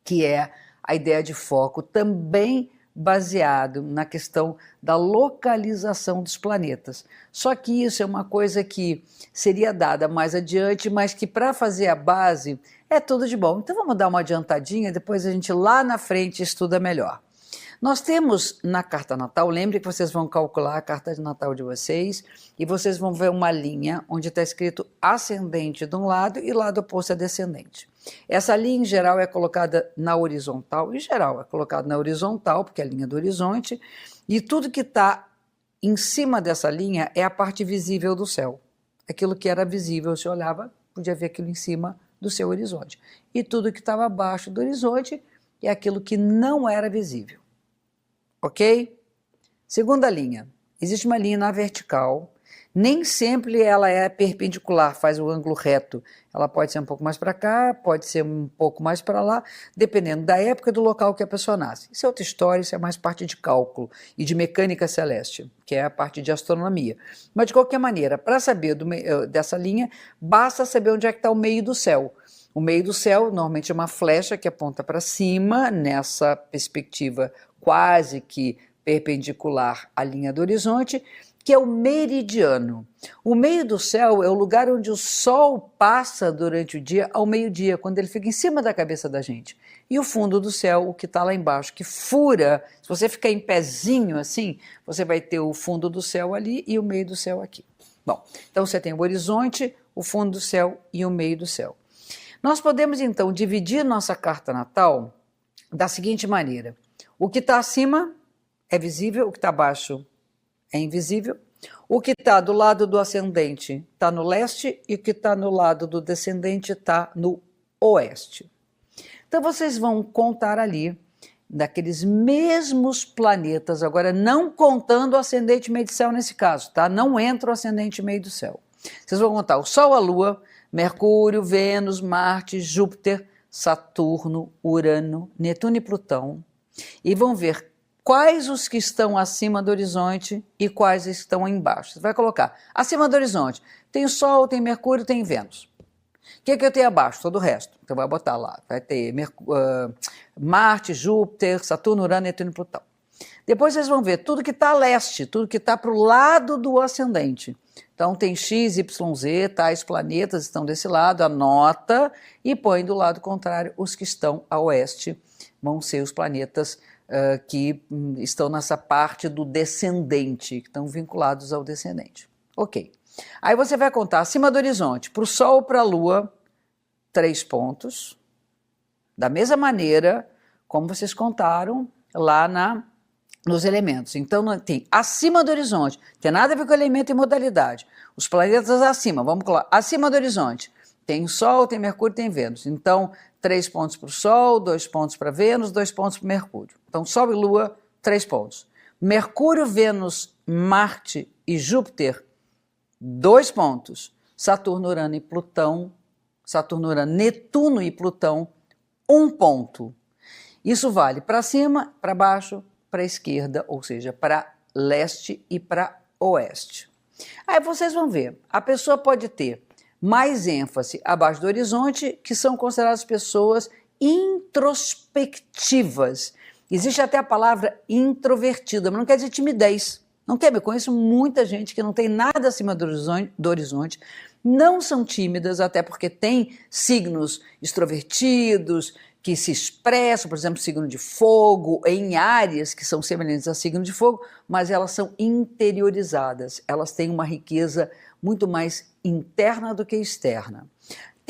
que é a ideia de foco, também baseado na questão da localização dos planetas. Só que isso é uma coisa que seria dada mais adiante, mas que para fazer a base é tudo de bom. Então vamos dar uma adiantadinha, depois a gente lá na frente estuda melhor. Nós temos na carta natal, lembre que vocês vão calcular a carta de natal de vocês e vocês vão ver uma linha onde está escrito ascendente de um lado e lado oposto é descendente. Essa linha em geral é colocada na horizontal, porque é a linha do horizonte, e tudo que está em cima dessa linha é a parte visível do céu. Aquilo que era visível, você olhava, podia ver aquilo em cima do seu horizonte. E tudo que estava abaixo do horizonte é aquilo que não era visível. Ok? Segunda linha. Existe uma linha na vertical. Nem sempre ela é perpendicular, faz o ângulo reto. Ela pode ser um pouco mais para cá, pode ser um pouco mais para lá, dependendo da época e do local que a pessoa nasce. Isso é outra história, isso é mais parte de cálculo e de mecânica celeste, que é a parte de astronomia. Mas, de qualquer maneira, para saber dessa linha, basta saber onde é que está o meio do céu. O meio do céu, normalmente, é uma flecha que aponta para cima, nessa perspectiva quase que perpendicular à linha do horizonte, que é o meridiano. O meio do céu é o lugar onde o sol passa durante o dia ao meio-dia, quando ele fica em cima da cabeça da gente. E o fundo do céu, o que está lá embaixo, que fura, se você ficar em pezinho assim, você vai ter o fundo do céu ali e o meio do céu aqui. Bom, então você tem o horizonte, o fundo do céu e o meio do céu. Nós podemos então dividir nossa carta natal da seguinte maneira: o que está acima é visível, o que está abaixo é invisível. O que está do lado do ascendente está no leste e o que está no lado do descendente está no oeste. Então vocês vão contar ali daqueles mesmos planetas, agora não contando o ascendente e meio do céu nesse caso, tá? Não entra o ascendente e meio do céu. Vocês vão contar o Sol, a Lua, Mercúrio, Vênus, Marte, Júpiter, Saturno, Urano, Netuno e Plutão e vão ver quais os que estão acima do horizonte e quais estão embaixo. Você vai colocar acima do horizonte, tem o Sol, tem Mercúrio, tem Vênus. O que eu tenho abaixo? Todo o resto. Então vai botar lá, vai ter Marte, Júpiter, Saturno, Urano, Netuno e Plutão. Depois vocês vão ver tudo que está a leste, tudo que está para o lado do ascendente. Então tem X, Y, Z, tais planetas estão desse lado, anota e põe do lado contrário os que estão a oeste. Vão ser os planetas que estão nessa parte do descendente, que estão vinculados ao descendente. Ok. Aí você vai contar acima do horizonte, para o Sol, para a Lua, 3 pontos, da mesma maneira como vocês contaram lá nos elementos. Então tem acima do horizonte, tem nada a ver com elemento e modalidade. Os planetas acima, vamos colocar, acima do horizonte, tem Sol, tem Mercúrio, tem Vênus. Então, 3 pontos para o Sol, 2 pontos para Vênus, 2 pontos para Mercúrio. Então, Sol e Lua, 3 pontos. Mercúrio, Vênus, Marte e Júpiter, 2 pontos. Saturno, Urano e Plutão, Saturno, Urano, Netuno e Plutão, 1 ponto. Isso vale para cima, para baixo, para a esquerda, ou seja, para leste e para oeste. Aí vocês vão ver, a pessoa pode ter mais ênfase abaixo do horizonte, que são consideradas pessoas introspectivas. Existe até a palavra introvertida, mas não quer dizer timidez. Não quer, eu conheço muita gente que não tem nada acima do horizonte, não são tímidas, até porque tem signos extrovertidos, que se expressam, por exemplo, signo de fogo, em áreas que são semelhantes a signo de fogo, mas elas são interiorizadas, elas têm uma riqueza muito mais interna do que externa.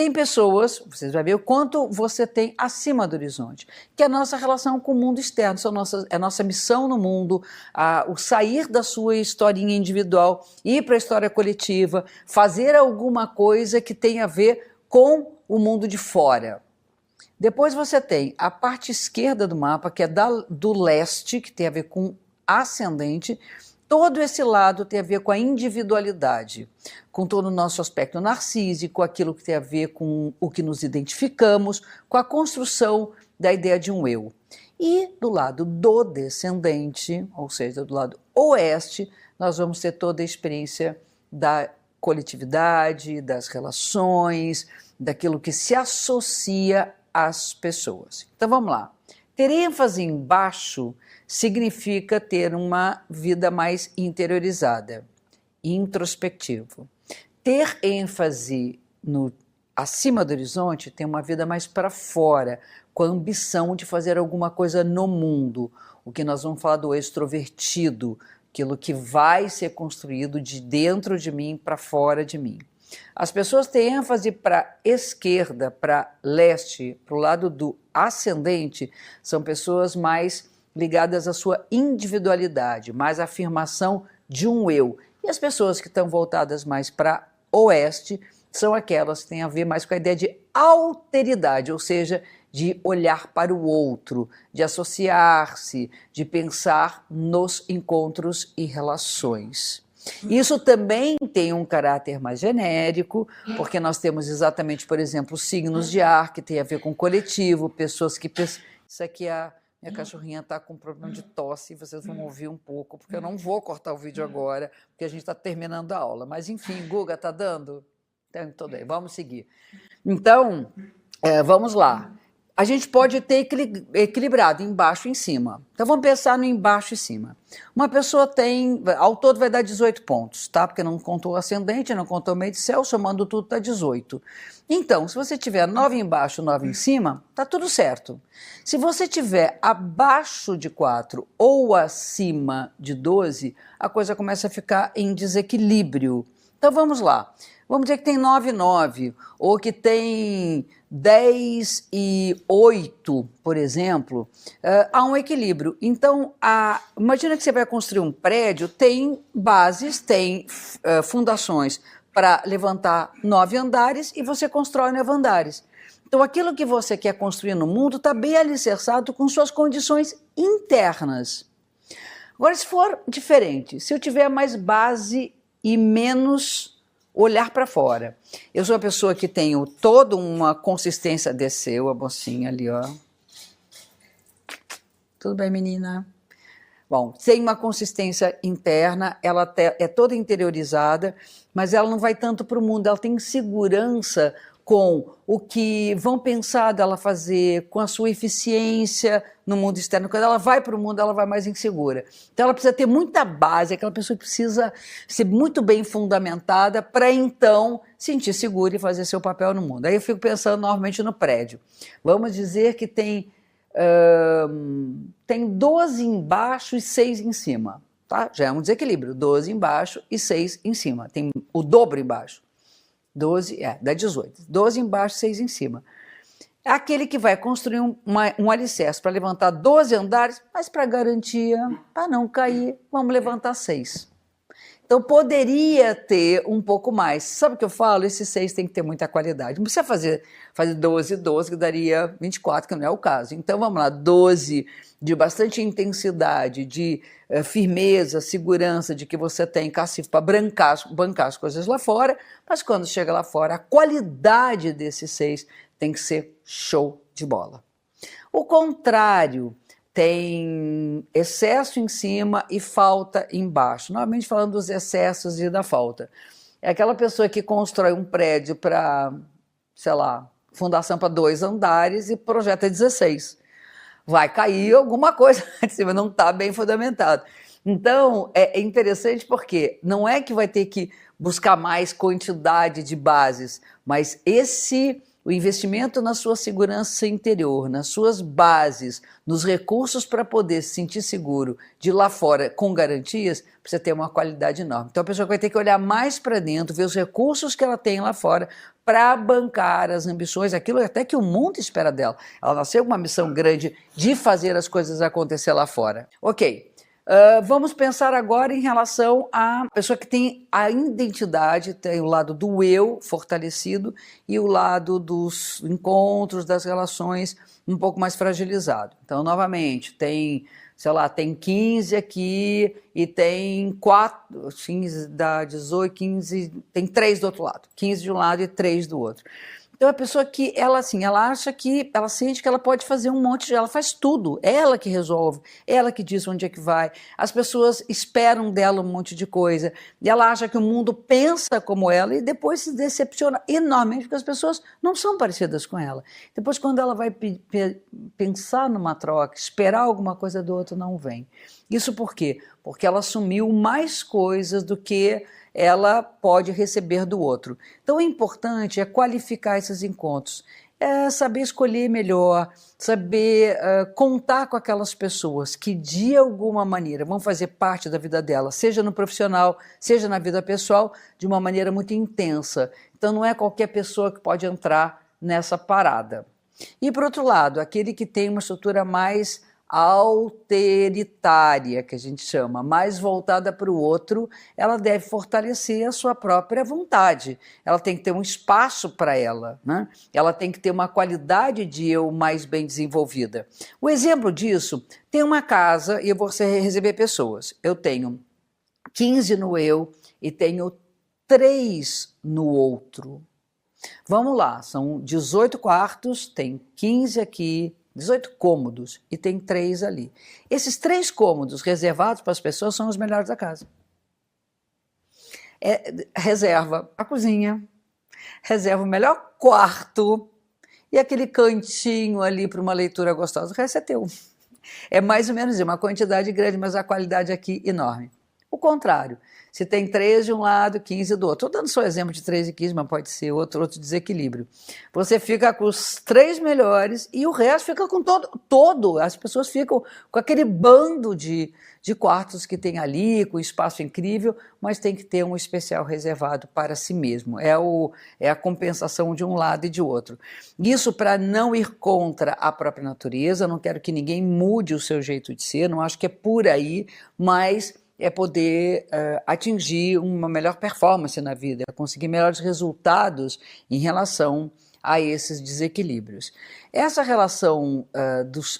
tem pessoas, vocês vão ver o quanto você tem acima do horizonte, que é a nossa relação com o mundo externo, é a nossa missão no mundo, o sair da sua historinha individual, ir para a história coletiva, fazer alguma coisa que tenha a ver com o mundo de fora. Depois você tem a parte esquerda do mapa, que é do leste, que tem a ver com ascendente. Todo esse lado tem a ver com a individualidade, com todo o nosso aspecto narcísico, aquilo que tem a ver com o que nos identificamos, com a construção da ideia de um eu. E do lado do descendente, ou seja, do lado oeste, nós vamos ter toda a experiência da coletividade, das relações, daquilo que se associa às pessoas. Então vamos lá. Ter ênfase embaixo significa ter uma vida mais interiorizada, introspectivo. Ter ênfase acima do horizonte tem uma vida mais para fora, com a ambição de fazer alguma coisa no mundo, o que nós vamos falar do extrovertido, aquilo que vai ser construído de dentro de mim para fora de mim. As pessoas têm ênfase para esquerda, para leste, para o lado do ascendente, são pessoas mais ligadas à sua individualidade, mais à afirmação de um eu. E as pessoas que estão voltadas mais para oeste são aquelas que têm a ver mais com a ideia de alteridade, ou seja, de olhar para o outro, de associar-se, de pensar nos encontros e relações. Isso também tem um caráter mais genérico, porque nós temos exatamente, por exemplo, signos de ar, que tem a ver com coletivo, pessoas que... Isso aqui é... Minha cachorrinha está com problema de tosse, vocês vão ouvir um pouco, porque eu não vou cortar o vídeo agora, porque a gente está terminando a aula. Mas, enfim, Guga, está dando? Então, tudo bem, vamos seguir. Então, vamos lá. A gente pode ter equilibrado embaixo e em cima. Então, vamos pensar no embaixo e cima. Uma pessoa tem, ao todo vai dar 18 pontos, tá? Porque não contou o ascendente, não contou o meio de céu, somando tudo dá 18. Então, se você tiver 9 embaixo, 9 em cima, tá tudo certo. Se você tiver abaixo de 4 ou acima de 12, a coisa começa a ficar em desequilíbrio. Então, vamos lá. Vamos dizer que tem 9 e 9, ou que tem 10 e 8, por exemplo, há um equilíbrio. Então, imagina que você vai construir um prédio, tem bases, tem fundações para levantar 9 andares e você constrói 9 andares. Então, aquilo que você quer construir no mundo está bem alicerçado com suas condições internas. Agora, se for diferente, se eu tiver mais base e menos olhar para fora. Eu sou uma pessoa que tenho toda uma consistência, desceu a mocinha ali, ó. Tudo bem, menina? Bom, tem uma consistência interna, ela é toda interiorizada, mas ela não vai tanto para o mundo, ela tem segurança com o que vão pensar dela fazer, com a sua eficiência no mundo externo. Quando ela vai para o mundo, ela vai mais insegura. Então ela precisa ter muita base, aquela pessoa que precisa ser muito bem fundamentada para então sentir segura e fazer seu papel no mundo. Aí eu fico pensando normalmente no prédio. Vamos dizer que tem 12 embaixo e 6 em cima. Tá? Já é um desequilíbrio, 12 embaixo e 6 em cima. Tem o dobro embaixo. 12, dá 18. 12 embaixo, 6 em cima. É aquele que vai construir um alicerce para levantar 12 andares, mas para garantia, para não cair, vamos levantar 6. Então poderia ter um pouco mais. Sabe o que eu falo? Esses 6 tem que ter muita qualidade. Não precisa fazer 12, que daria 24, que não é o caso. Então vamos lá, 12 de bastante intensidade, de firmeza, segurança de que você tem cacifo para bancar as coisas lá fora, mas quando chega lá fora, a qualidade desses 6 tem que ser show de bola. O contrário, tem excesso em cima e falta embaixo. Normalmente falando dos excessos e da falta. É aquela pessoa que constrói um prédio para, sei lá, fundação para 2 andares e projeta 16. Vai cair alguma coisa de cima, não está bem fundamentado. Então, é interessante porque não é que vai ter que buscar mais quantidade de bases, mas esse o investimento na sua segurança interior, nas suas bases, nos recursos para poder se sentir seguro de lá fora com garantias, precisa ter uma qualidade enorme. Então a pessoa vai ter que olhar mais para dentro, ver os recursos que ela tem lá fora para bancar as ambições, aquilo até que o mundo espera dela. Ela nasceu com uma missão grande de fazer as coisas acontecer lá fora. Ok. Vamos pensar agora em relação à pessoa que tem a identidade, tem o lado do eu fortalecido e o lado dos encontros, das relações um pouco mais fragilizado. Então, novamente, tem, sei lá, tem 15 aqui e tem 4, 15 dá 18, 15, tem 3 do outro lado, 15 de um lado e 3 do outro. Então a pessoa que ela assim, ela acha que, ela sente que ela pode fazer um monte de, ela faz tudo, é ela que resolve, é ela que diz onde é que vai, as pessoas esperam dela um monte de coisa, e ela acha que o mundo pensa como ela e depois se decepciona enormemente porque as pessoas não são parecidas com ela. Depois quando ela vai pensar numa troca, esperar alguma coisa do outro, não vem. Isso por quê? Porque ela assumiu mais coisas do que ela pode receber do outro. Então o importante é qualificar esses encontros, é saber escolher melhor, saber contar com aquelas pessoas que de alguma maneira vão fazer parte da vida dela, seja no profissional, seja na vida pessoal, de uma maneira muito intensa. Então não é qualquer pessoa que pode entrar nessa parada. E por outro lado, aquele que tem uma estrutura mais alteritária, que a gente chama, mais voltada para o outro, ela deve fortalecer a sua própria vontade. Ela tem que ter um espaço para ela, né? Ela tem que ter uma qualidade de eu mais bem desenvolvida. O exemplo disso, tem uma casa e eu vou receber pessoas. Eu tenho 15 no eu e tenho 3 no outro. Vamos lá, são 18 quartos, tem 15 aqui, 18 cômodos e tem 3 ali. Esses 3 cômodos reservados para as pessoas são os melhores da casa. Reserva a cozinha, reserva o melhor quarto e aquele cantinho ali para uma leitura gostosa. O resto é teu. É mais ou menos uma quantidade grande, mas a qualidade aqui enorme. O contrário, se tem 3 de um lado, 15 do outro. Estou dando só exemplo de 3 e 15, mas pode ser outro desequilíbrio. Você fica com os 3 melhores e o resto fica com todo. As pessoas ficam com aquele bando de quartos que tem ali, com espaço incrível, mas tem que ter um especial reservado para si mesmo. É a compensação de um lado e de outro. Isso para não ir contra a própria natureza, não quero que ninguém mude o seu jeito de ser, não acho que é por aí, mas é poder atingir uma melhor performance na vida, conseguir melhores resultados em relação a esses desequilíbrios. Essa relação,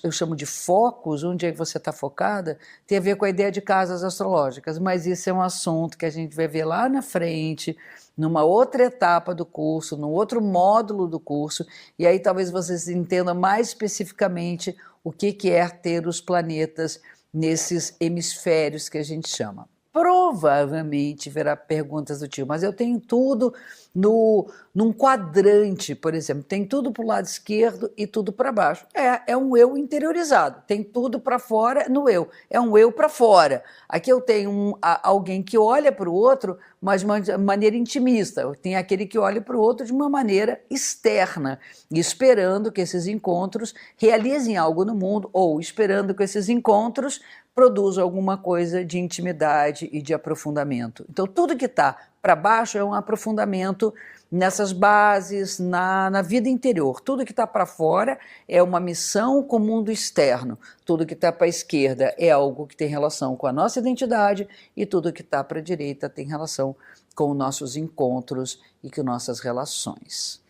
eu chamo de focos, onde é que você está focada, tem a ver com a ideia de casas astrológicas, mas isso é um assunto que a gente vai ver lá na frente, numa outra etapa do curso, num outro módulo do curso, e aí talvez vocês entendam mais especificamente o que é ter os planetas nesses hemisférios que a gente chama. Provavelmente verá perguntas do tipo, mas eu tenho tudo num quadrante, por exemplo, tem tudo para o lado esquerdo e tudo para baixo. É um eu interiorizado, tem tudo para fora no eu, é um eu para fora. Aqui eu tenho alguém que olha para o outro, mas de uma maneira intimista, tem aquele que olha para o outro de uma maneira externa, esperando que esses encontros realizem algo no mundo, ou esperando que esses encontros produzam alguma coisa de intimidade e de aprofundamento. Então tudo que está para baixo é um aprofundamento nessas bases, na vida interior. Tudo que está para fora é uma missão com o mundo externo. Tudo que está para a esquerda é algo que tem relação com a nossa identidade e tudo que está para a direita tem relação com nossos encontros e com nossas relações.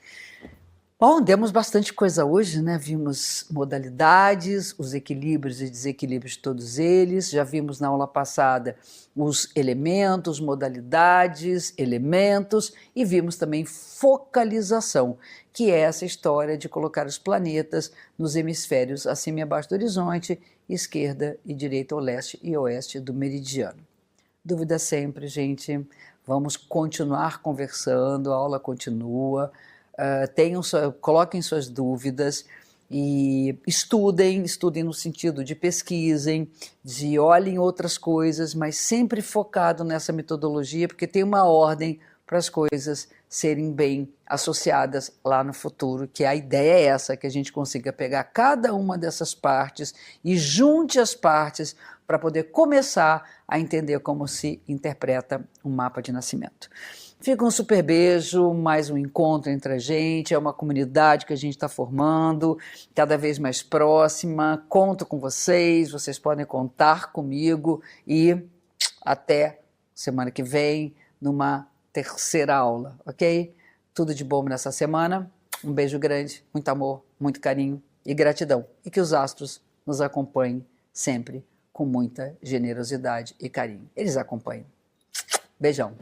Bom, demos bastante coisa hoje, né? Vimos modalidades, os equilíbrios e desequilíbrios de todos eles, já vimos na aula passada os elementos, modalidades, elementos e vimos também focalização, que é essa história de colocar os planetas nos hemisférios acima e abaixo do horizonte, esquerda e direita ou leste e oeste do meridiano. Dúvida sempre, gente, vamos continuar conversando, a aula continua. Coloquem suas dúvidas e estudem no sentido de pesquisem, de olhem outras coisas, mas sempre focado nessa metodologia, porque tem uma ordem para as coisas serem bem associadas lá no futuro, que a ideia é essa, que a gente consiga pegar cada uma dessas partes e junte as partes para poder começar a entender como se interpreta um mapa de nascimento. Fica um super beijo, mais um encontro entre a gente, é uma comunidade que a gente está formando, cada vez mais próxima, conto com vocês, vocês podem contar comigo e até semana que vem numa terceira aula, ok? Tudo de bom nessa semana, um beijo grande, muito amor, muito carinho e gratidão, e que os astros nos acompanhem sempre com muita generosidade e carinho. Eles acompanham. Beijão.